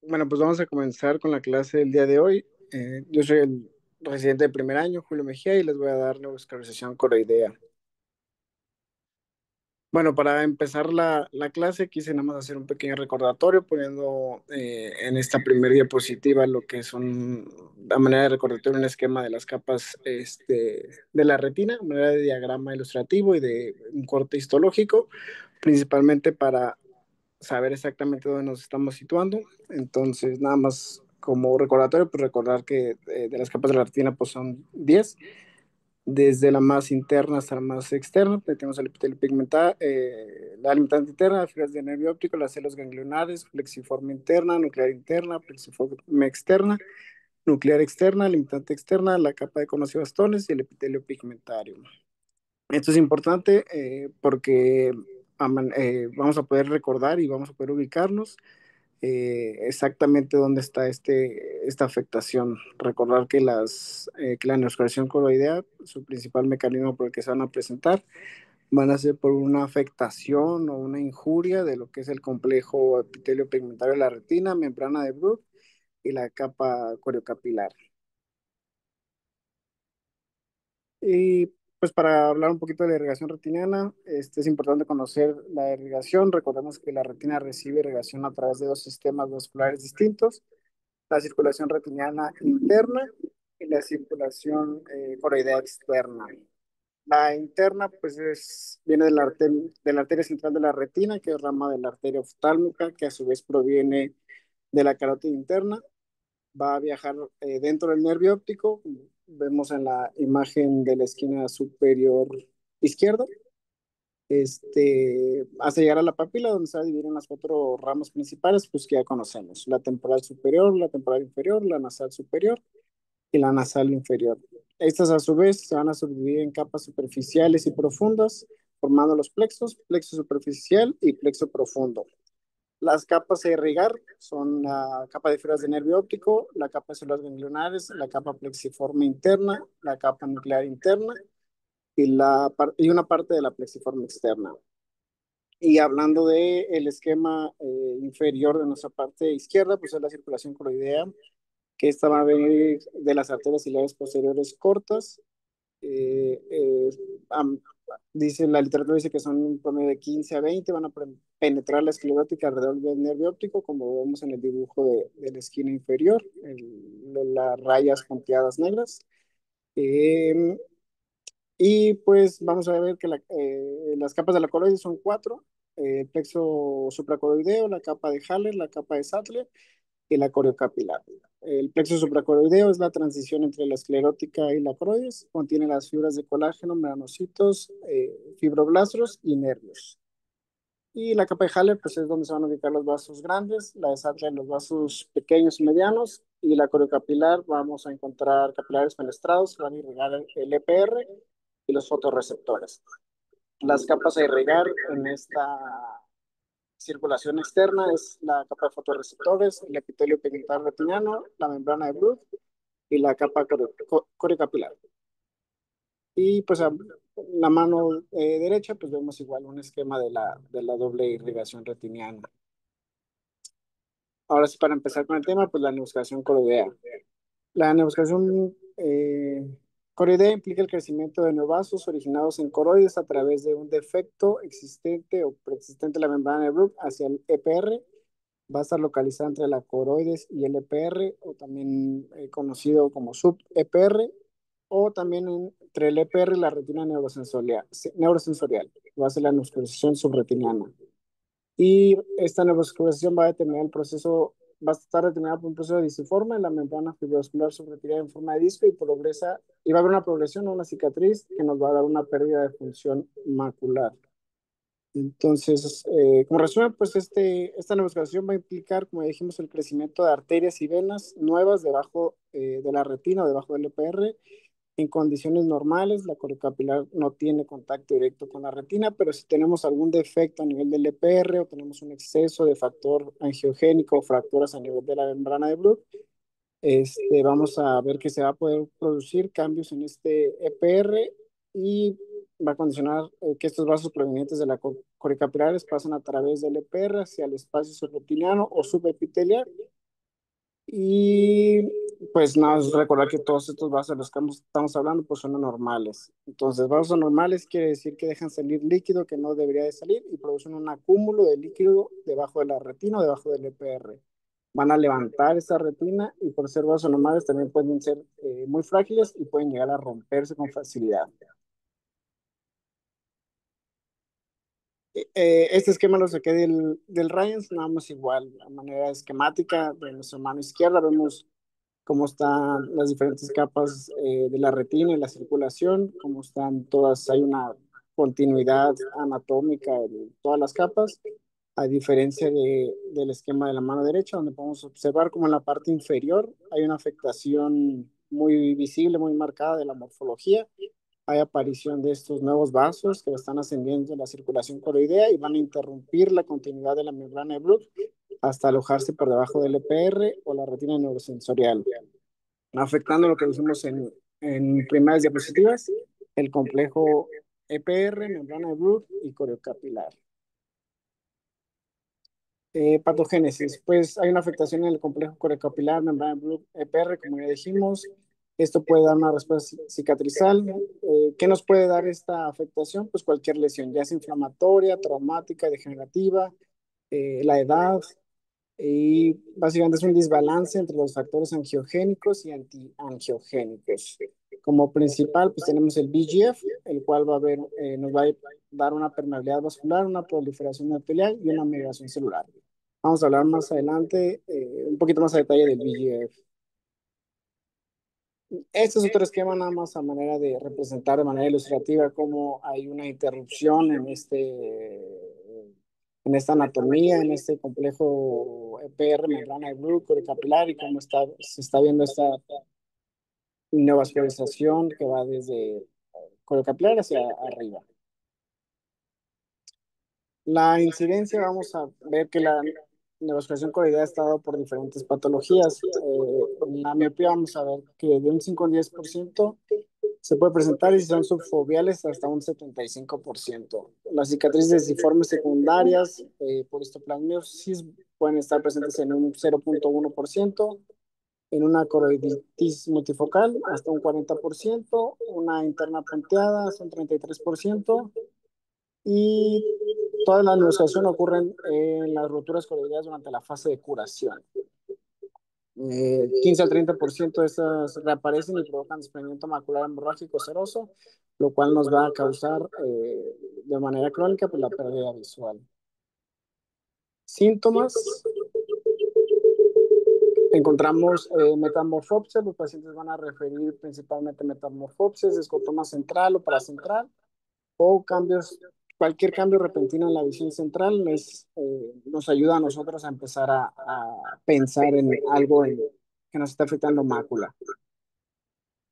Bueno, pues vamos a comenzar con la clase del día de hoy. Yo soy el residente de primer año, Julio Mejía, y les voy a dar neurosclerosis coroidea. Bueno, para empezar la clase, quise nada más hacer un pequeño recordatorio poniendo en esta primera diapositiva lo que son, a manera de recordatorio, un esquema de las capas de la retina, a manera de diagrama ilustrativo y de un corte histológico, principalmente para saber exactamente dónde nos estamos situando. Entonces, nada más como recordatorio, pues recordar que de las capas de la retina pues son 10 desde la más interna hasta la más externa. Tenemos el epitelio pigmentar, la limitante interna, las fibras de nervio óptico, las células ganglionares, plexiforme interna, plexiforme externa, nuclear externa, limitante externa, la capa de conos y bastones y el epitelio pigmentario. Esto es importante porque vamos a poder recordar y vamos a poder ubicarnos exactamente dónde está esta afectación. Recordar que la neosclerosis coroidea, su principal mecanismo por el que se van a presentar, van a ser por una afectación o una injuria de lo que es el complejo epitelio pigmentario de la retina, membrana de Bruch y la capa coriocapilar. Y pues para hablar un poquito de la irrigación retiniana, es importante conocer la irrigación. Recordemos que la retina recibe irrigación a través de dos sistemas vasculares distintos, la circulación retiniana interna y la circulación coroidea externa. La interna, pues, viene de la arteria central de la retina, que es rama de la arteria oftálmica, que a su vez proviene de la carótida interna. Va a viajar dentro del nervio óptico, como vemos en la imagen de la esquina superior izquierda, hasta llegar a la papila, donde se va a dividir en las cuatro ramas principales, pues que ya conocemos: la temporal superior, la temporal inferior, la nasal superior y la nasal inferior. Estas a su vez se van a subdividir en capas superficiales y profundas, formando los plexos, plexo superficial y plexo profundo. Las capas a irrigar son la capa de fibras de nervio óptico, la capa de células ganglionares, la capa plexiforme interna, la capa nuclear interna y una parte de la plexiforme externa. Y hablando del esquema inferior de nuestra parte izquierda, pues es la circulación coroidea, que esta va a venir de las arterias ciliares posteriores cortas. Eh, eh, am- la literatura dice que son un promedio de 15 a 20, van a penetrar la esclerótica alrededor del nervio óptico, como vemos en el dibujo de la esquina inferior, las rayas punteadas negras. Eh, y pues vamos a ver que las capas de la coroide son cuatro: el plexo supracoroideo, la capa de Haller, la capa de Sattler y la coriocapilar. El plexo supracoroideo es la transición entre la esclerótica y la coroides, contiene las fibras de colágeno, melanocitos, fibroblastos y nervios. Y la capa de Haller, pues es donde se van a ubicar los vasos grandes, la de Sattler los vasos pequeños y medianos, y la coriocapilar vamos a encontrar capilares fenestrados que van a irrigar el EPR y los fotorreceptores. Las capas a irrigar en esta circulación externa es la capa de fotorreceptores, el epitelio pigmentario retiniano, la membrana de Bruch y la capa coriocapilar. Y pues a la mano derecha pues vemos igual un esquema de la doble irrigación retiniana. Ahora sí, para empezar con el tema, pues la neovasculación coroidea. La neovasculación coroidea implica el crecimiento de neovasos originados en coroides a través de un defecto existente o preexistente de la membrana de Bruch hacia el EPR. Va a estar localizada entre la coroides y el EPR, o también conocido como sub-EPR, o también entre el EPR y la retina neurosensorial. Va a ser la neovascularización subretiniana. Y esta neovascularización va a determinar el proceso, va a estar determinada por un proceso disforme en la membrana fibroscular subretiniana en forma de disco, y va a haber una progresión o una cicatriz que nos va a dar una pérdida de función macular. Entonces, como resumen, pues esta neovascularización va a implicar, como ya dijimos, el crecimiento de arterias y venas nuevas debajo de la retina o debajo del EPR. En condiciones normales, la coriocapilar no tiene contacto directo con la retina, pero si tenemos algún defecto a nivel del EPR o tenemos un exceso de factor angiogénico o fracturas a nivel de la membrana de Bruch, vamos a ver que se va a poder producir cambios en este EPR, y va a condicionar que estos vasos provenientes de la coricapilares pasan a través del EPR hacia el espacio subretiniano o subepitelial, Y pues nada, es recordar que todos estos vasos de los que estamos hablando pues son anormales. Entonces, vasos anormales quiere decir que dejan salir líquido que no debería de salir y producen un acúmulo de líquido debajo de la retina o debajo del EPR. Van a levantar esa retina y por ser vasos anormales también pueden ser muy frágiles y pueden llegar a romperse con facilidad. Este esquema lo saqué del Ryans, nada más igual, a manera esquemática de nuestra mano izquierda vemos cómo están las diferentes capas de la retina y la circulación, cómo están todas, hay una continuidad anatómica en todas las capas, a diferencia del esquema de la mano derecha, donde podemos observar como en la parte inferior hay una afectación muy visible, muy marcada de la morfología. Hay aparición de estos nuevos vasos que están ascendiendo en la circulación coroidea y van a interrumpir la continuidad de la membrana de Bruch hasta alojarse por debajo del EPR o la retina neurosensorial, afectando lo que dijimos en primeras diapositivas, el complejo EPR, membrana de Bruch y coriocapilar. Patogénesis, pues hay una afectación en el complejo coriocapilar, membrana de Bruch, EPR, como ya dijimos. Esto puede dar una respuesta cicatrizal. ¿Qué nos puede dar esta afectación? Pues cualquier lesión, ya sea inflamatoria, traumática, degenerativa, la edad, y básicamente es un desbalance entre los factores angiogénicos y antiangiogénicos. Como principal, pues tenemos el VEGF, el cual nos va a dar una permeabilidad vascular, una proliferación epitelial y una migración celular. Vamos a hablar más adelante, un poquito más a detalle del VEGF. Este es otro esquema nada más a manera de representar de manera ilustrativa cómo hay una interrupción en esta anatomía, en este complejo EPR, membrana de Bruch, capilar y cómo se está viendo esta neovascularización que va desde capilar hacia arriba. La incidencia, vamos a ver que la neovascularización coroidea ha estado por diferentes patologías. En la miopía vamos a ver que de un 5 al 10% se puede presentar y si son subfoveales hasta un 75%. Las cicatrices deciformes secundarias por histoplasmosis pueden estar presentes en un 0.1%, en una coroiditis multifocal hasta un 40%, una interna punteada hasta un 33%, y toda la neovascularización ocurren en las roturas coroideas durante la fase de curación. 15 al 30% de estas reaparecen y provocan desprendimiento macular hemorrágico seroso, lo cual nos va a causar de manera crónica pues, la pérdida visual. Síntomas, encontramos metamorfopsia, los pacientes van a referir principalmente metamorfopsias, escotoma central o paracentral, o cualquier cambio repentino en la visión central nos ayuda a nosotros a empezar a pensar en algo que nos está afectando mácula.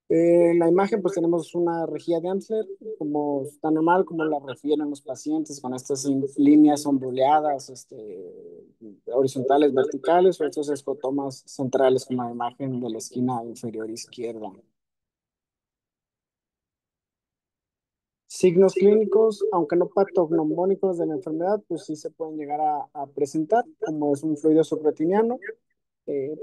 En la imagen pues tenemos una rejilla de Amsler, como está normal, como la refieren los pacientes, con estas líneas onduleadas, horizontales, verticales, o estos escotomas centrales, como la imagen de la esquina inferior izquierda. Signos clínicos, aunque no patognomónicos de la enfermedad, pues sí se pueden llegar a presentar, como es un fluido subretiniano,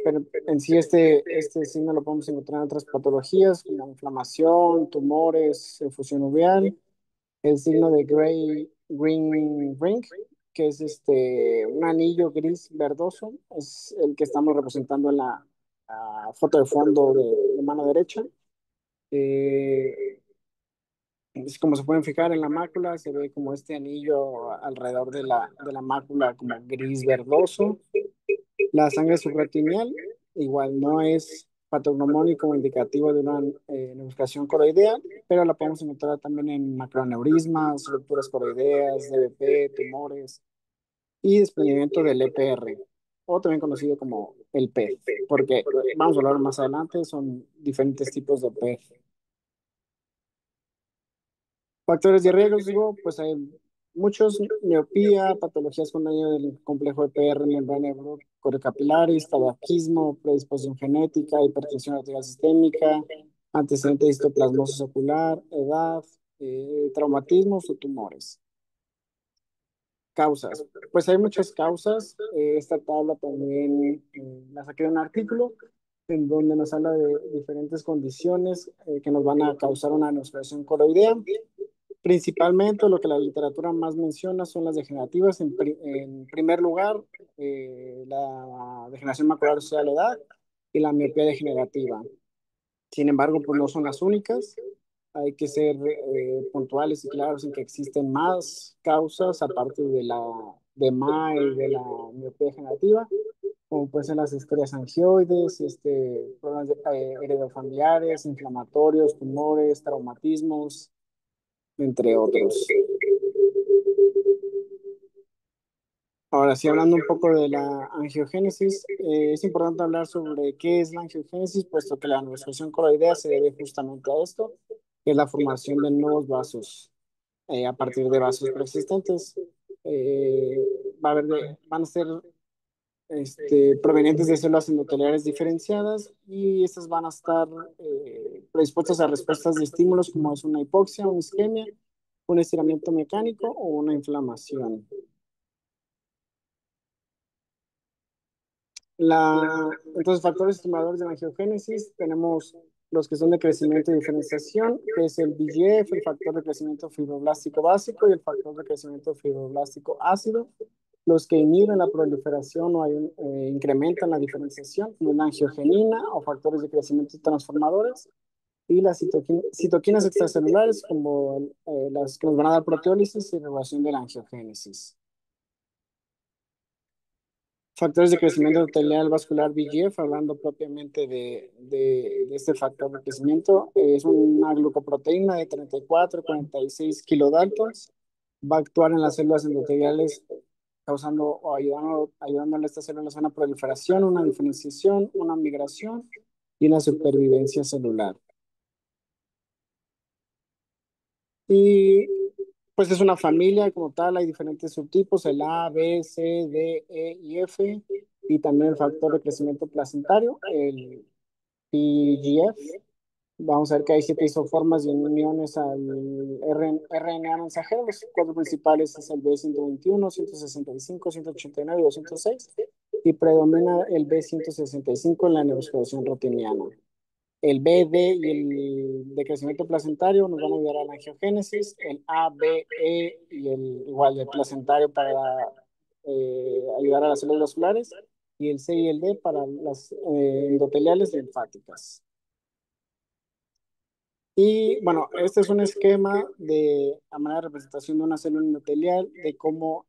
pero en sí este signo lo podemos encontrar en otras patologías, como inflamación, tumores, efusión uveal, el signo de green ring, que es un anillo gris verdoso, es el que estamos representando en la foto de fondo de mano derecha. Eh, es como se pueden fijar en la mácula, se ve como este anillo alrededor de la mácula como gris verdoso. La sangre subretinial igual no es patognomónico o indicativo de una neoplasia coroidea, pero la podemos encontrar también en macroneurismas, rupturas coroideas, DVP, tumores y desprendimiento del EPR, o también conocido como el PET, porque vamos a hablar más adelante, son diferentes tipos de PET. Factores de riesgo, digo, pues hay muchos: miopía, patologías con daño del complejo EPR, membrana coriocapilaris, tabaquismo, predisposición genética, hipertensión arterial sistémica, antecedente de histoplasmosis ocular, edad, traumatismos o tumores. Causas. Pues hay muchas causas. Esta tabla también la saqué de un artículo en donde nos habla de diferentes condiciones que nos van a causar una neoesclerosis coroidea. Principalmente lo que la literatura más menciona son las degenerativas. En primer lugar, la degeneración macular asociada a la edad y la miopía degenerativa. Sin embargo, pues no son las únicas. Hay que ser puntuales y claros en que existen más causas aparte de la de MA y de la miopía degenerativa, como pueden ser las estrellas angioides, problemas heredofamiliares, inflamatorios, tumores, traumatismos, entre otros. Ahora sí, hablando un poco de la angiogénesis, es importante hablar sobre qué es la angiogénesis, puesto que la neovasculación coroidea se debe justamente a esto, que es la formación de nuevos vasos a partir de vasos preexistentes. Eh, van a ser provenientes de células endoteliales diferenciadas y estas van a estar predispuestas a respuestas de estímulos como es una hipoxia, una isquemia, un estiramiento mecánico o una inflamación. Entonces, factores estimuladores de la angiogénesis, tenemos los que son de crecimiento y diferenciación, que es el VEGF, el factor de crecimiento fibroblástico básico y el factor de crecimiento fibroblástico ácido, los que inhiben la proliferación o incrementan la diferenciación, como la angiogenina o factores de crecimiento transformadores, y las citoquinas extracelulares, como las que nos van a dar proteólisis y regulación de la angiogénesis. Factores de crecimiento endotelial vascular VEGF, hablando propiamente de este factor de crecimiento, es una glucoproteína de 34 a 46 kilodaltons. Va a actuar en las células endoteliales causando o ayudándole a estas células a una proliferación, una diferenciación, una migración y una supervivencia celular. Y pues es una familia como tal, hay diferentes subtipos, el A, B, C, D, E y F, y también el factor de crecimiento placentario, el PGF. Vamos a ver que hay 7 isoformas y uniones al RNA mensajero. Los cuatro principales es el B121, 165, 189 y 206, y predomina el B165 en la neurosclerosis rotiniana. El B, D y el de crecimiento placentario nos van a ayudar a la angiogénesis. El A, B, E y el igual el placentario para ayudar a las células vasculares. Y el C y el D para las endoteliales linfáticas. Y bueno, este es un esquema a manera de representación de una célula endotelial, de cómo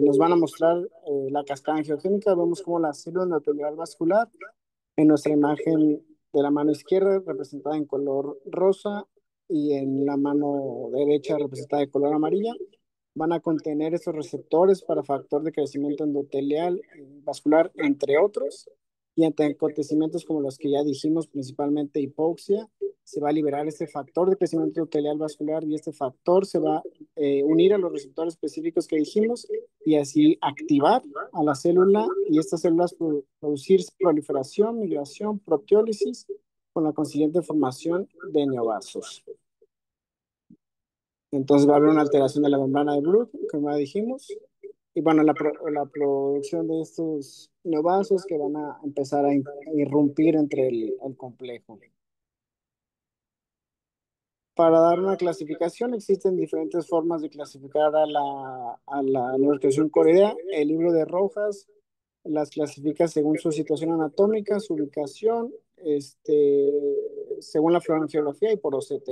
nos van a mostrar la cascada angiogénica. Vemos como la célula endotelial vascular en nuestra imagen de la mano izquierda representada en color rosa y en la mano derecha representada de color amarilla, van a contener estos receptores para factor de crecimiento endotelial vascular, entre otros, y ante acontecimientos como los que ya dijimos, principalmente hipoxia, se va a liberar este factor de crecimiento endotelial vascular y este factor se va a unir a los receptores específicos que dijimos y así activar a la célula y estas células producir proliferación, migración, proteólisis con la consiguiente formación de neovasos. Entonces va a haber una alteración de la membrana de Bruch, como ya dijimos, y bueno, la producción de estos neovasos que van a empezar a irrumpir entre el complejo. Para dar una clasificación, existen diferentes formas de clasificar a la neurocreación coreana. El libro de Rojas las clasifica según su situación anatómica, su ubicación, según la geografía y por OCT.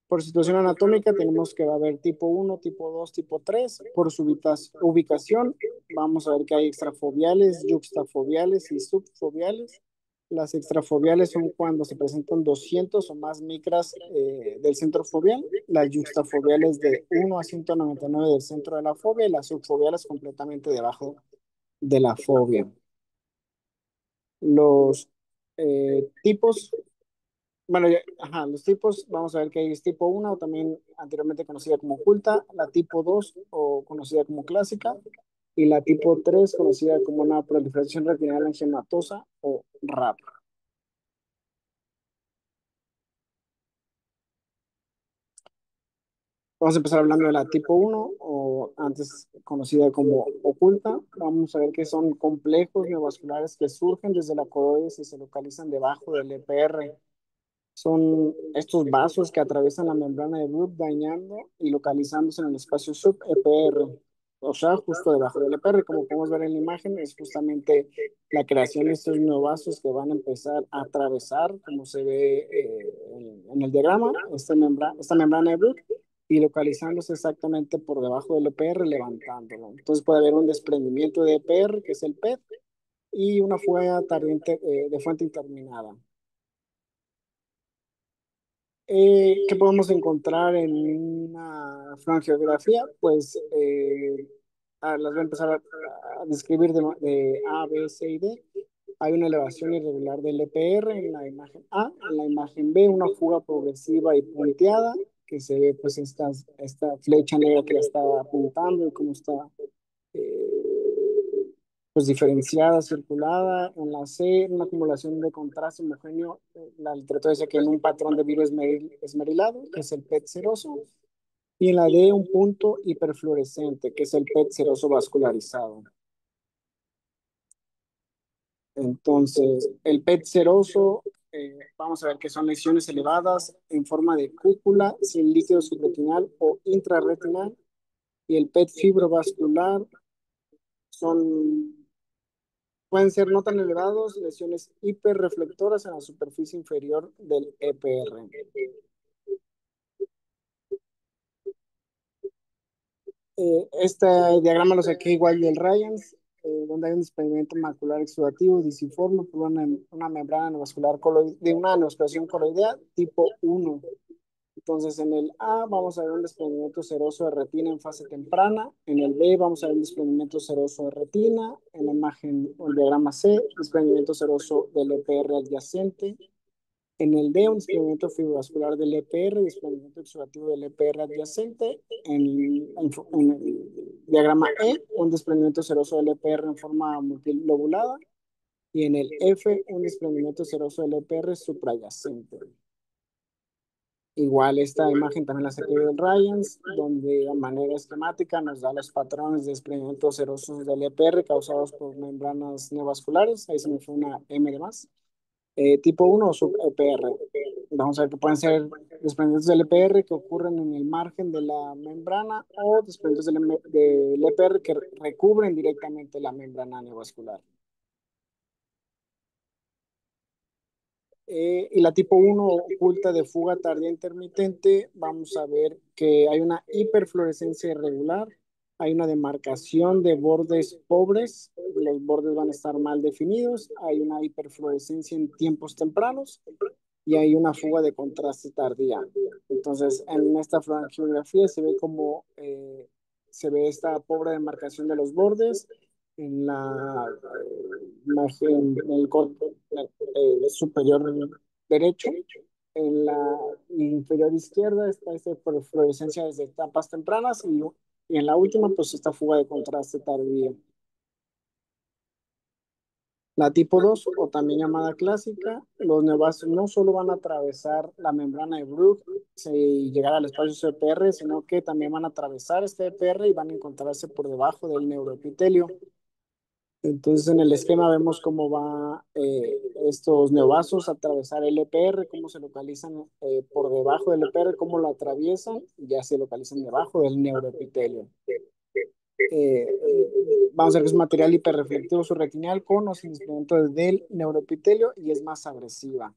Por situación anatómica tenemos que va a haber tipo 1, tipo 2, tipo 3. Por su ubicación vamos a ver que hay extrafobiales, yuxtafobiales y subfobiales. Las extrafobiales son cuando se presentan 200 o más micras del centro fobial. Las yuxtafobiales de 1 a 199 del centro de la fobia y las subfobiales completamente debajo de la fobia. Los tipos bueno, los tipos, vamos a ver que hay tipo 1, o también anteriormente conocida como oculta, la tipo 2, o conocida como clásica, y la tipo 3, conocida como una proliferación retinal angiomatosa o RAP. Vamos a empezar hablando de la tipo uno o antes conocida como oculta. Vamos a ver que son complejos neovasculares que surgen desde la coroides y se localizan debajo del EPR. Son estos vasos que atraviesan la membrana de Bruch dañando y localizándose en el espacio sub-EPR, o sea, justo debajo del EPR. Como podemos ver en la imagen, es justamente la creación de estos neovasos que van a empezar a atravesar, como se ve en el diagrama, esta membrana de Bruch y localizándose exactamente por debajo del EPR, levantándolo. Entonces puede haber un desprendimiento de EPR, que es el PET, y una fuga tardía de fuente interminada. ¿Qué podemos encontrar en una frangiografía? Pues las voy a empezar a describir de A, B, C y D. Hay una elevación irregular del EPR en la imagen A, en la imagen B una fuga progresiva y punteada, que se ve pues esta flecha negra que la está apuntando y cómo está pues diferenciada, circulada. En la C, una acumulación de contraste homogéneo, la literatura dice que en un patrón de virus esmerilado, que es el PET seroso, y en la D, un punto hiperfluorescente, que es el PET seroso vascularizado. Entonces, el PET seroso, vamos a ver que son lesiones elevadas en forma de cúpula, sin líquido subretinal o intrarretinal, y el PET fibrovascular son pueden ser no tan elevados, lesiones hiperreflectoras en la superficie inferior del EPR. Este diagrama lo saqué igual del Ryans, donde hay un desprendimiento macular exudativo disiforme por una membrana vascular de una neovasculación coloidea tipo 1. Entonces, en el A vamos a ver un desprendimiento seroso de retina en fase temprana. En el B vamos a ver un desprendimiento seroso de retina. En la imagen o el diagrama C, desprendimiento seroso del EPR adyacente. En el D, un desprendimiento fibrovascular del EPR, desprendimiento exudativo del EPR adyacente. En el diagrama E, un desprendimiento seroso del EPR en forma multilobulada. Y en el F, un desprendimiento seroso del EPR suprayacente. Igual esta imagen también la saqué del Ryans, donde de manera esquemática nos da los patrones de desprendimientos serosos del EPR causados por membranas neovasculares. Ahí se me fue una M de más. Tipo 1 o sub-EPR. Vamos a ver que pueden ser desprendimientos del EPR que ocurren en el margen de la membrana o desprendimientos del EPR que recubren directamente la membrana neovascular. Y la tipo uno oculta de fuga tardía intermitente, vamos a ver que hay una hiperfluorescencia irregular, hay una demarcación de bordes pobres, los bordes van a estar mal definidos, hay una hiperfluorescencia en tiempos tempranos y hay una fuga de contraste tardía. Entonces, en esta frangiografía se ve como se ve esta pobre demarcación de los bordes en la imagen, en el corte superior derecho. En la inferior izquierda está esta fluorescencia desde etapas tempranas y en la última, pues esta fuga de contraste tardía. La tipo 2 o también llamada clásica, los neovasos no solo van a atravesar la membrana de Bruch y llegar al espacio EPR, sino que también van a atravesar este EPR y van a encontrarse por debajo del neuroepitelio. Entonces, en el esquema vemos cómo va estos neovasos a atravesar el EPR, cómo se localizan por debajo del EPR, cómo lo atraviesan y ya se localizan debajo del neuroepitelio. Vamos a ver que es material hiperreflectivo subretinal con o sin desprendimiento del neuroepitelio y es más agresiva.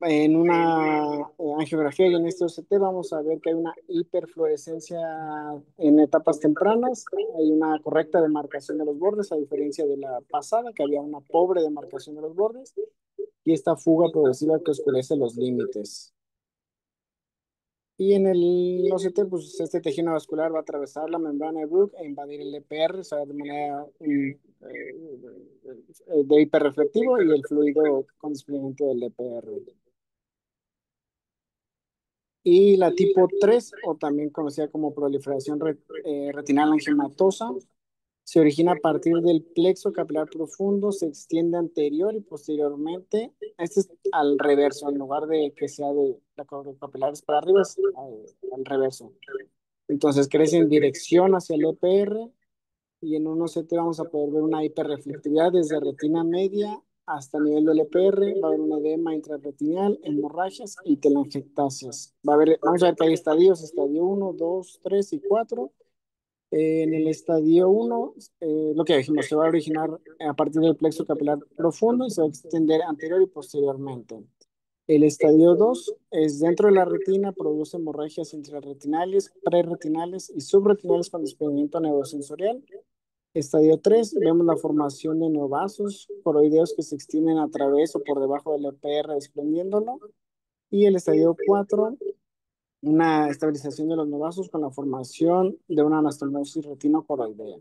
En una angiografía y en este OCT vamos a ver que hay una hiperfluorescencia en etapas tempranas, hay una correcta demarcación de los bordes, a diferencia de la pasada, que había una pobre demarcación de los bordes, y esta fuga progresiva que oscurece los límites. Y en el OCT, pues este tejido vascular va a atravesar la membrana de Bruch e invadir el EPR, o sea, de manera de hiperreflectivo y el fluido con desprendimiento del EPR. Y la tipo 3 o también conocida como proliferación retinal angiomatosa, Se origina a partir del plexo capilar profundo, se extiende anterior y posteriormente. Este es al reverso, en lugar de que sea de la córnea capilar es para arriba, es al reverso. Entonces crece en dirección hacia el EPR y en un OCT vamos a poder ver una hiperreflectividad desde retina media hasta el nivel del EPR. Va a haber un edema intrarretinal, hemorragias y telangiectasias. Vamos a ver que hay estadios, estadio uno, 2, 3 y 4. En el estadio uno, lo que dijimos, se va a originar a partir del plexo capilar profundo y se va a extender anterior y posteriormente. El estadio 2 es dentro de la retina, produce hemorragias intrarretinales, prerretinales y subretinales con desprendimiento neurosensorial. Estadio 3 vemos la formación de neovasos coroideos que se extienden a través o por debajo del EPR desprendiéndolo. Y el estadio 4 una estabilización de los neovasos con la formación de una anastomosis retinocoroidea.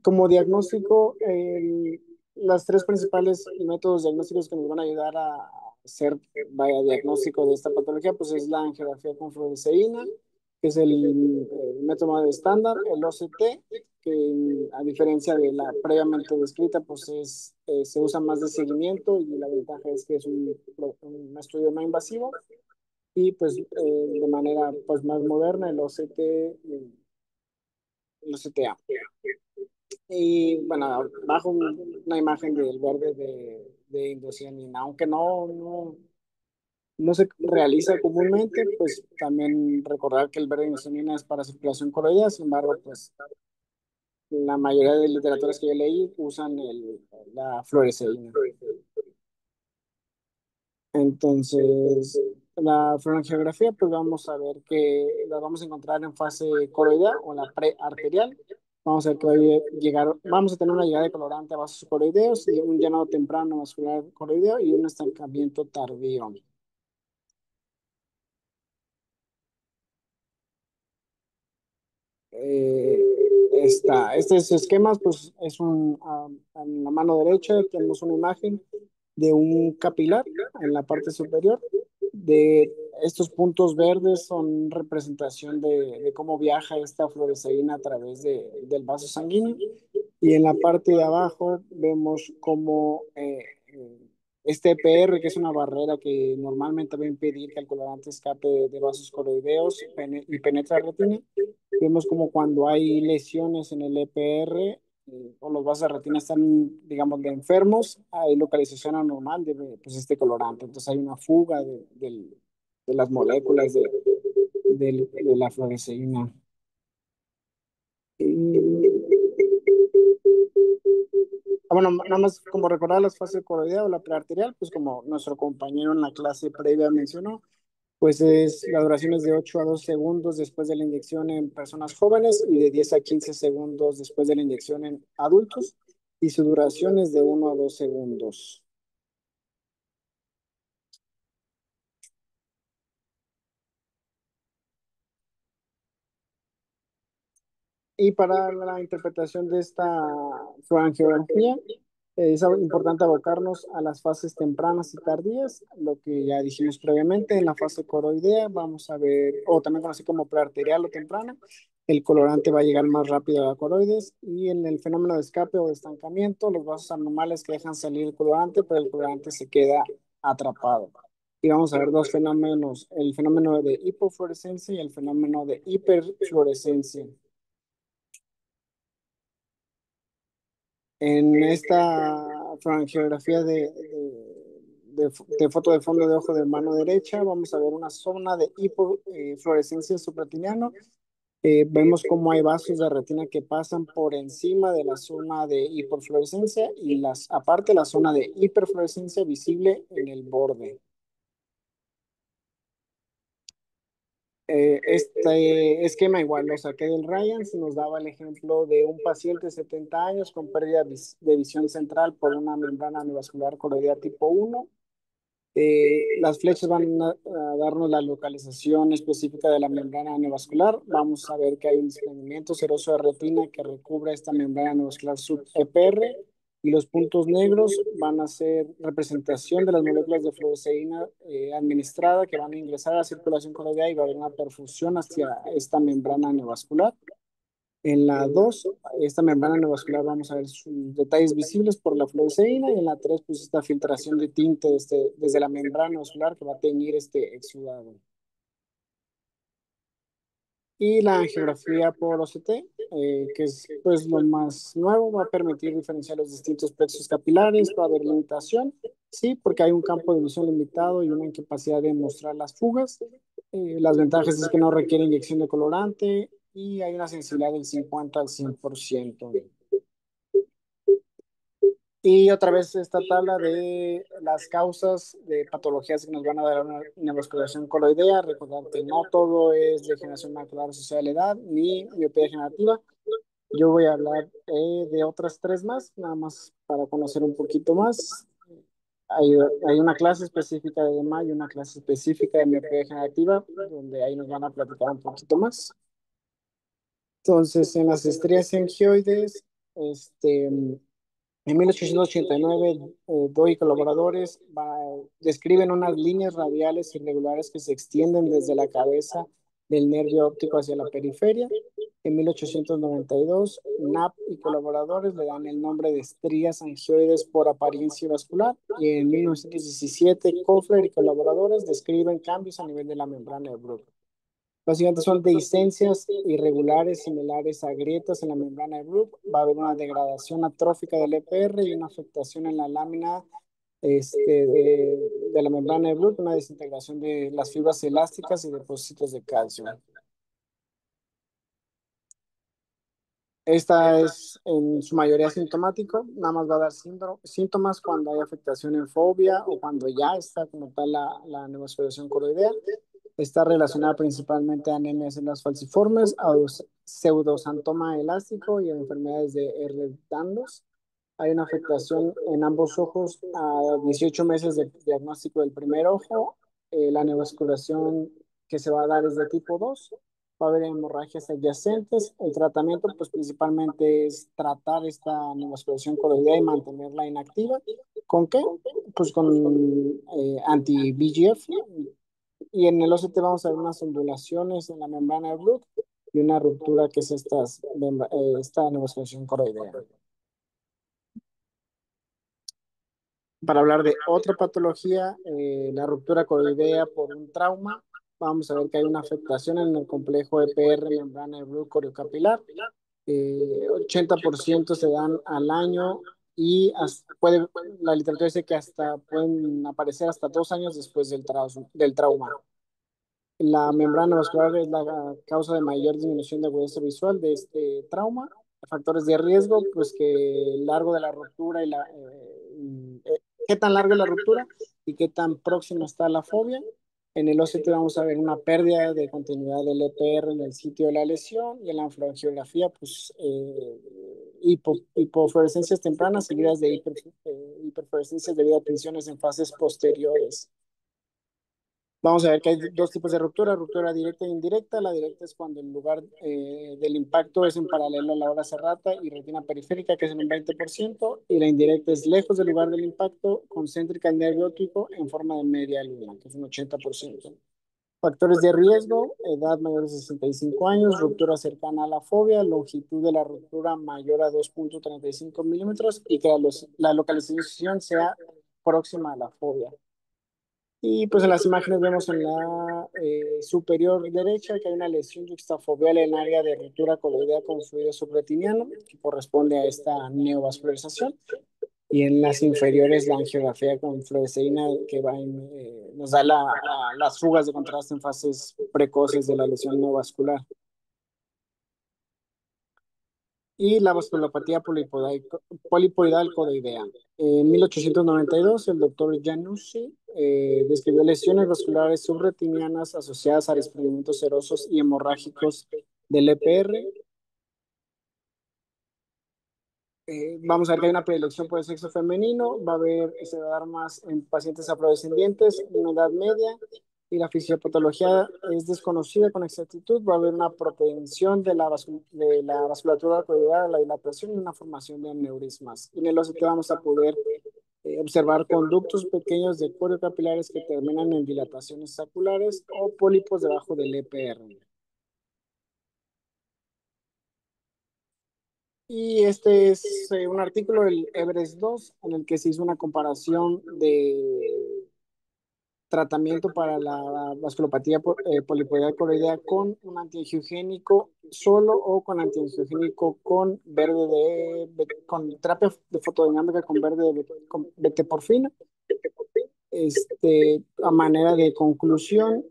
Como diagnóstico, las tres principales métodos diagnósticos que nos van a ayudar a hacer vaya diagnóstico de esta patología, pues es la angiografía con fluoresceína, que es el método de estándar, el OCT, que a diferencia de la previamente descrita, pues se usa más de seguimiento y la ventaja es que es un estudio no invasivo y pues de manera pues más moderna el OCT, el OCTA. Y bueno, bajo una imagen del verde de indocianina, aunque no se realiza comúnmente, pues también recordar que el verde de indocianina es para circulación coroidea, sin embargo, pues la mayoría de literaturas que yo leí usan la fluoresceína. Entonces, la fluoroangiografía, pues vamos a ver que la vamos a encontrar en fase coroidea o la prearterial. Vamos a ver que va a llegar, vamos a tener una llegada de colorante a vasos coroideos y un llenado temprano vascular coroideo y un estancamiento tardío. Eh, estos esquemas, pues es en la mano derecha tenemos una imagen de un capilar en la parte superior. De estos puntos verdes son representación de cómo viaja esta fluoresceína a través del vaso sanguíneo. Y en la parte de abajo vemos cómo este EPR, que es una barrera que normalmente va a impedir que el colorante escape de vasos coroideos y penetre la retina. Vemos como cuando hay lesiones en el EPR o los vasos de retina están, digamos, de enfermos, hay localización anormal de pues, este colorante. Entonces hay una fuga de las moléculas de la fluoresceína. Bueno, nada más como recordar las fases coroidea o la prearterial, pues como nuestro compañero en la clase previa mencionó, pues la duración es de 8 a 2 segundos después de la inyección en personas jóvenes y de 10 a 15 segundos después de la inyección en adultos, y su duración es de 1 a 2 segundos. Y para la interpretación de esta fluorangiografía, es importante abocarnos a las fases tempranas y tardías, lo que ya dijimos previamente. En la fase coroidea vamos a ver, o también conocido como prearterial o temprana, el colorante va a llegar más rápido a la coroides, y en el fenómeno de escape o de estancamiento, los vasos anormales que dejan salir el colorante, pero el colorante se queda atrapado. Y vamos a ver dos fenómenos, el fenómeno de hipofluorescencia y el fenómeno de hiperfluorescencia. En esta frangiografía de foto de fondo de ojo de mano derecha, vamos a ver una zona de hipofluorescencia subretiniano. Vemos cómo hay vasos de retina que pasan por encima de la zona de hipofluorescencia y aparte la zona de hiperfluorescencia visible en el borde. Este esquema igual lo saqué del Ryans, nos daba el ejemplo de un paciente de 70 años con pérdida de visión central por una membrana neovascular coroidea tipo 1. Las flechas van a darnos la localización específica de la membrana neovascular. Vamos a ver que hay un desprendimiento seroso de retina que recubre esta membrana neovascular sub-EPR. y los puntos negros van a ser representación de las moléculas de fluoresceína administrada que van a ingresar a la circulación coroidea y va a haber una perfusión hacia esta membrana neovascular. En la 2 esta membrana neovascular, vamos a ver sus detalles visibles por la fluoresceína, y en la 3 pues esta filtración de tinte desde la membrana neovascular que va a teñir este exudado. Y la angiografía por OCT, que es pues lo más nuevo, va a permitir diferenciar los distintos plexos capilares, va a haber limitación, sí, porque hay un campo de visión limitado y una incapacidad de mostrar las fugas. Las ventajas es que no requiere inyección de colorante y hay una sensibilidad del 50 al 100%. Y otra vez esta tabla de las causas de patologías que nos van a dar una neovascularización coloidea. Recordar que no todo es degeneración macular asociada a la edad ni miopía degenerativa. Yo voy a hablar de otras tres más, nada más para conocer un poquito más. Hay, hay una clase específica de EMA y una clase específica de miopía degenerativa, donde ahí nos van a platicar un poquito más. Entonces, en las estrías angioides, en 1889, Doy y colaboradores describen unas líneas radiales irregulares que se extienden desde la cabeza del nervio óptico hacia la periferia. En 1892, Knapp y colaboradores le dan el nombre de estrías angioides por apariencia vascular. Y en 1917, Kofler y colaboradores describen cambios a nivel de la membrana de Bruch. Los siguientes son dehiscencias irregulares similares a grietas en la membrana de Bruch. Va a haber una degradación atrófica del EPR y una afectación en la lámina de la membrana de Bruch, una desintegración de las fibras elásticas y depósitos de calcio. Esta es en su mayoría sintomático, nada más va a dar síntomas cuando hay afectación en fobia o cuando ya está como tal la neovascularización coroidea. Está relacionada principalmente a anemias en las falciformes, a pseudosantoma elástico y a enfermedades de Ehlers-Danlos. Hay una afectación en ambos ojos a 18 meses de diagnóstico del primer ojo. La neovasculación que se va a dar es de tipo 2. Va a haber hemorragias adyacentes. El tratamiento, pues principalmente es tratar esta neovasculación coroidea y mantenerla inactiva. ¿Con qué? Pues con anti-VEGF. Y en el OCT vamos a ver unas ondulaciones en la membrana de Bruch y una ruptura que es esta neovasculación coroidea. Para hablar de otra patología, la ruptura coroidea por un trauma, vamos a ver que hay una afectación en el complejo EPR, membrana de Bruch coriocapilar. 80% se dan al año y la literatura dice que hasta pueden aparecer hasta 2 años después del trauma. La membrana vascular es la causa de mayor disminución de agudeza visual de este trauma. Factores de riesgo, pues que el largo de la ruptura qué tan larga es la ruptura y qué tan próxima está la fobia. En el OCT vamos a ver una pérdida de continuidad del EPR en el sitio de la lesión, y en la angiografía, pues hipofluorescencias tempranas seguidas de hiperfluorescencias debido a tensiones en fases posteriores. Vamos a ver que hay dos tipos de ruptura directa e indirecta. La directa es cuando el lugar del impacto es en paralelo a la hora serrata y retina periférica, que es en un 20%, y la indirecta es lejos del lugar del impacto, concéntrica al nervio óptico en forma de media luna, que es un 80%. Factores de riesgo: edad mayor de 65 años, ruptura cercana a la fobia, longitud de la ruptura mayor a 2.35 milímetros y que la localización sea próxima a la fobia. Y pues en las imágenes vemos en la superior derecha que hay una lesión yuxtafoveal en área de ruptura coloidea con fluido subretiniano, que corresponde a esta neovascularización. Y en las inferiores la angiografía con fluoresceína que nos da las fugas de contraste en fases precoces de la lesión neovascular. Y la vasculopatía polipoidal coroidea. En 1892, el doctor Janussi describió lesiones vasculares subretinianas asociadas a desprendimientos serosos y hemorrágicos del EPR. Vamos a ver que hay una predilección por el sexo femenino, se va a dar más en pacientes afrodescendientes, en edad media, y la fisiopatología es desconocida con exactitud, va a haber una propensión de de la vasculatura coroidal a la dilatación y una formación de aneurismas. Y en el OCT vamos a poder observar conductos pequeños de coriocapilares que terminan en dilataciones saculares o pólipos debajo del EPR. Y este es un artículo del Everest 2 en el que se hizo una comparación de tratamiento para la vasculopatía polipoidal coroidea con un antiangiogénico solo o con antiangiogénico con con terapia de fotodinámica con con beta-porfina. A manera de conclusión,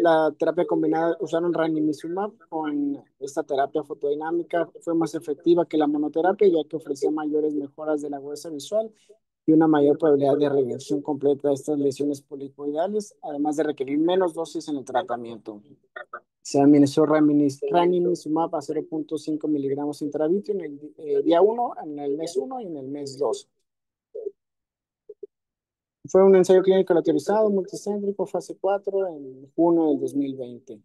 la terapia combinada usaron ranimizumab con esta terapia fotodinámica fue más efectiva que la monoterapia ya que ofrecía mayores mejoras de la agudeza visual y una mayor probabilidad de reversión completa de estas lesiones polipoidales, además de requerir menos dosis en el tratamiento. Se administró ranimizumab a 0.5 miligramos intravíteo en el día 1, en el mes 1 y en el mes 2. Fue un ensayo clínico autorizado multicéntrico fase 4 en junio del 2020.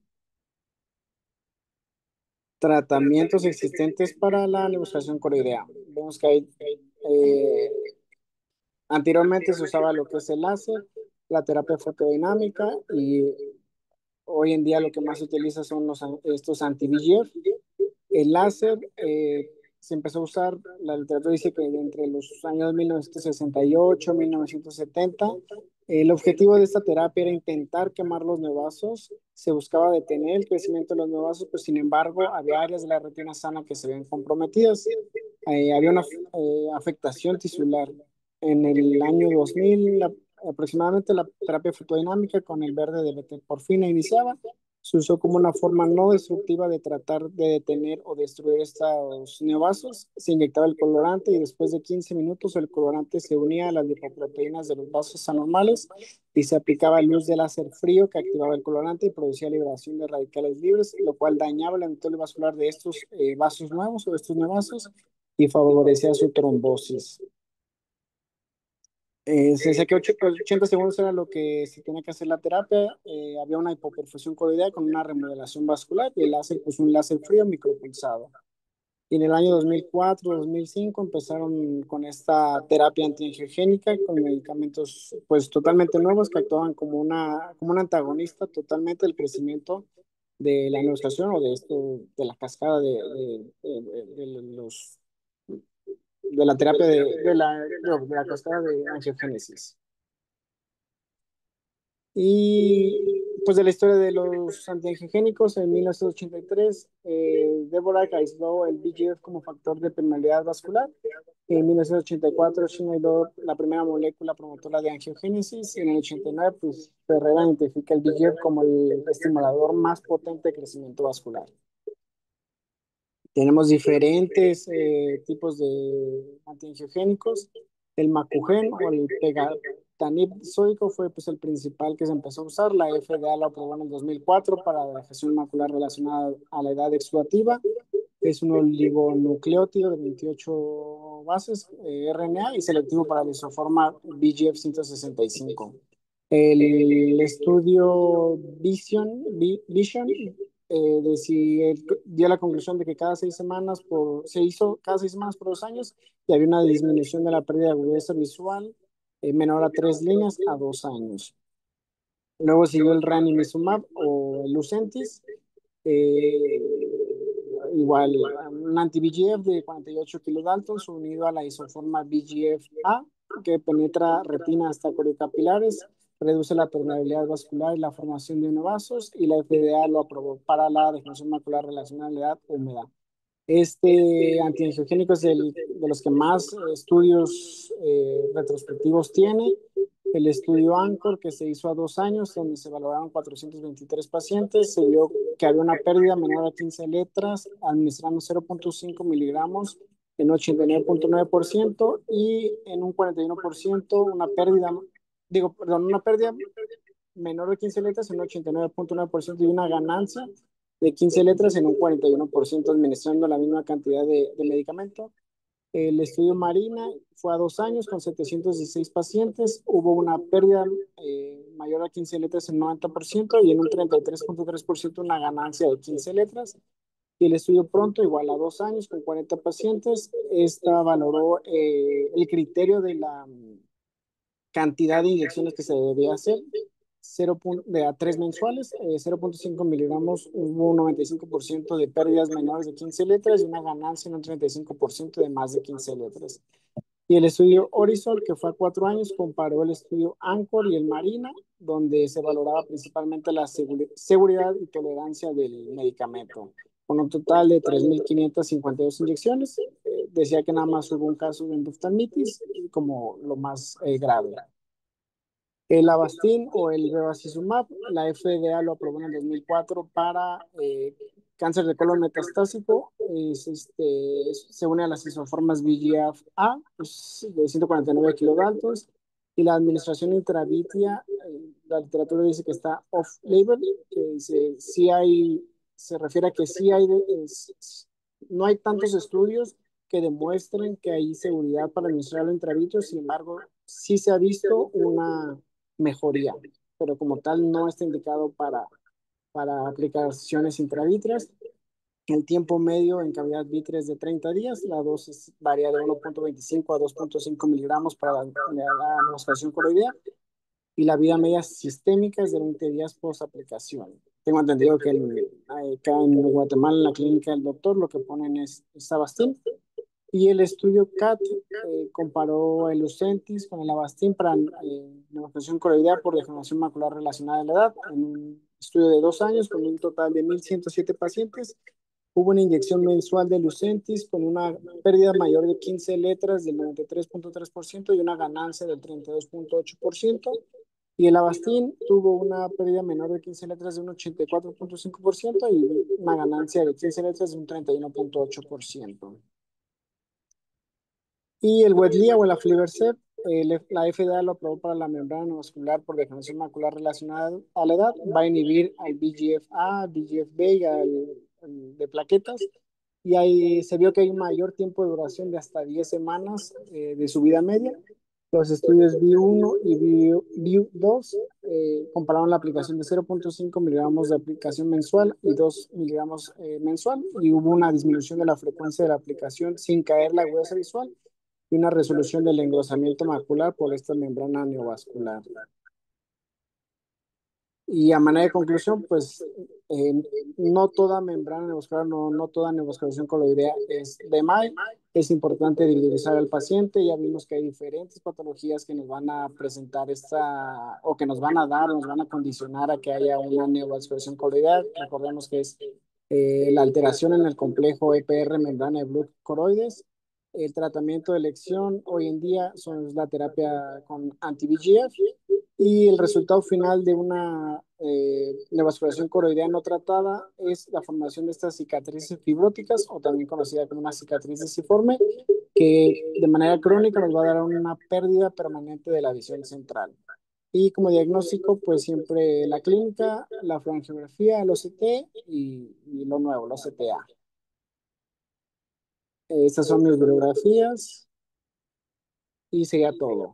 Tratamientos existentes para la nebulización coroidea. Vemos que hay, anteriormente se usaba lo que es el láser, la terapia fotodinámica y hoy en día lo que más se utiliza son estos anti-VEGF. El láser se empezó a usar, la literatura dice que entre los años 1968 y 1970, el objetivo de esta terapia era intentar quemar los neovasos, se buscaba detener el crecimiento de los neovasos, pues sin embargo había áreas de la retina sana que se ven comprometidas. Había una afectación tisular. En el año 2000, aproximadamente la terapia fotodinámica con el verde de beta-porfina iniciaba. Se usó como una forma no destructiva de tratar de detener o destruir estos neovasos. Se inyectaba el colorante y después de 15 minutos el colorante se unía a las lipoproteínas de los vasos anormales y se aplicaba luz de láser frío que activaba el colorante y producía liberación de radicales libres, lo cual dañaba el endotelio vascular de estos vasos nuevos o estos neovasos y favorecía su trombosis. Se decía que 80 segundos era lo que se tenía que hacer la terapia. Había una hipoperfusión coroidea con una remodelación vascular y el láser, pues un láser frío micropulsado. Y en el año 2004-2005 empezaron con esta terapia antiangiogénica con medicamentos pues totalmente nuevos que actuaban como un antagonista totalmente del crecimiento de la neoplasia o de la cascada de la terapia de la cascada de angiogénesis. Y pues de la historia de los antiangiogénicos, en 1983, Deborah aisló el VEGF como factor de permeabilidad vascular. En 1984, China aisló la primera molécula promotora de angiogénesis. Y en el 89, pues Ferrera identifica el VEGF como el estimulador más potente de crecimiento vascular. Tenemos diferentes tipos de antiangiogénicos. El Macugen o el Pegatanib sódico fue pues, el principal que se empezó a usar. La FDA lo aprobó en el 2004 para la afección macular relacionada a la edad exudativa. Es un oligonucleótido de 28 bases RNA y selectivo para la isoforma BGF-165. El estudio Vision dio la conclusión de que se hizo cada 6 semanas por 2 años y había una disminución de la pérdida de agudeza visual menor a 3 líneas a 2 años. Luego siguió el ranimizumab o el Lucentis, eh, igual un anti-VEGF de 48 kilodaltons unido a la isoforma VEGF-A que penetra retina hasta coriocapilares, reduce la permeabilidad vascular y la formación de neovasos y la FDA lo aprobó para la degeneración macular relacionada a la edad húmeda. Este antiangiogénico es de los que más estudios retrospectivos tiene. El estudio ANCHOR, que se hizo a 2 años, donde se valoraron 423 pacientes, se vio que había una pérdida menor a 15 letras, administrando 0.5 miligramos en 89.9% y en un 41% una pérdida menor de 15 letras en un 89.9% y una ganancia de 15 letras en un 41% administrando la misma cantidad de medicamento. El estudio Marina fue a 2 años con 716 pacientes. Hubo una pérdida mayor a 15 letras en 90% y en un 33,3% una ganancia de 15 letras. Y el estudio Pronto, igual a 2 años con 40 pacientes. Esta valoró el criterio de la cantidad de inyecciones que se debía hacer, de a 3 mensuales, 0,5 miligramos, hubo un 95% de pérdidas menores de 15 letras y una ganancia en un 35% de más de 15 letras. Y el estudio Horizon, que fue a 4 años, comparó el estudio Anchor y el Marina, donde se valoraba principalmente la seguridad y tolerancia del medicamento. Con un total de 3.552 inyecciones, decía que nada más hubo un caso de endoftalmitis como lo más grave. El Avastin o el bevacizumab, la FDA lo aprobó en el 2004 para cáncer de colon metastásico. Se une a las isoformas VEGF-A, pues, de 149 kilodaltons, y la administración intravítrea, la literatura dice que está off-label, que dice, sí hay, se refiere a que sí hay, no hay tantos estudios que demuestren que hay seguridad para administrarlo intravítreos. Sin embargo, sí se ha visto una mejoría, pero como tal no está indicado para aplicaciones intravítreas. El tiempo medio en cavidad vítrea es de 30 días, la dosis varía de 1,25 a 2,5 miligramos para la administración coroidea y la vida media sistémica es de 20 días post aplicación. Tengo entendido que acá en Guatemala, en la clínica del doctor, lo que ponen es Avastin. Y el estudio CAT comparó el Lucentis con el Avastin para neoplasia coroidea por degeneración macular relacionada a la edad. En un estudio de 2 años, con un total de 1.107 pacientes, hubo una inyección mensual de Lucentis con una pérdida mayor de 15 letras del 93,3% y una ganancia del 32,8%. Y el Avastin tuvo una pérdida menor de 15 letras de un 84,5% y una ganancia de 15 letras de un 31,8%. Y el Wetley o el aflibercept, la FDA lo aprobó para la membrana neovascular por degeneración macular relacionada a la edad. Va a inhibir al VEGF-A, VEGF-B y al de plaquetas. Y ahí se vio que hay un mayor tiempo de duración de hasta 10 semanas de su vida media. Los estudios VIEW 1 y VIEW 2 compararon la aplicación de 0,5 miligramos de aplicación mensual y 2 miligramos mensual, y hubo una disminución de la frecuencia de la aplicación sin caer la agudeza visual y una resolución del engrosamiento macular por esta membrana neovascular. Y a manera de conclusión, pues eh, no toda membrana neovascular, no toda neovascularización coloidea es de MAI. Es importante individualizar al paciente. Ya vimos que hay diferentes patologías que nos van a presentar o que nos van a dar, nos van a condicionar a que haya una neovascularización coloidea. Recordemos que es la alteración en el complejo EPR membrana de Blood coroides. El tratamiento de elección hoy en día son la terapia con anti-VEGF y el resultado final de una neovascularización coroidea no tratada es la formación de estas cicatrices fibróticas o también conocida como una cicatriz deciforme que de manera crónica nos va a dar una pérdida permanente de la visión central. Y como diagnóstico, pues siempre la clínica, la fluoroangiografía, el OCT y lo nuevo, el OCTA. Estas son mis bibliografías y sería todo.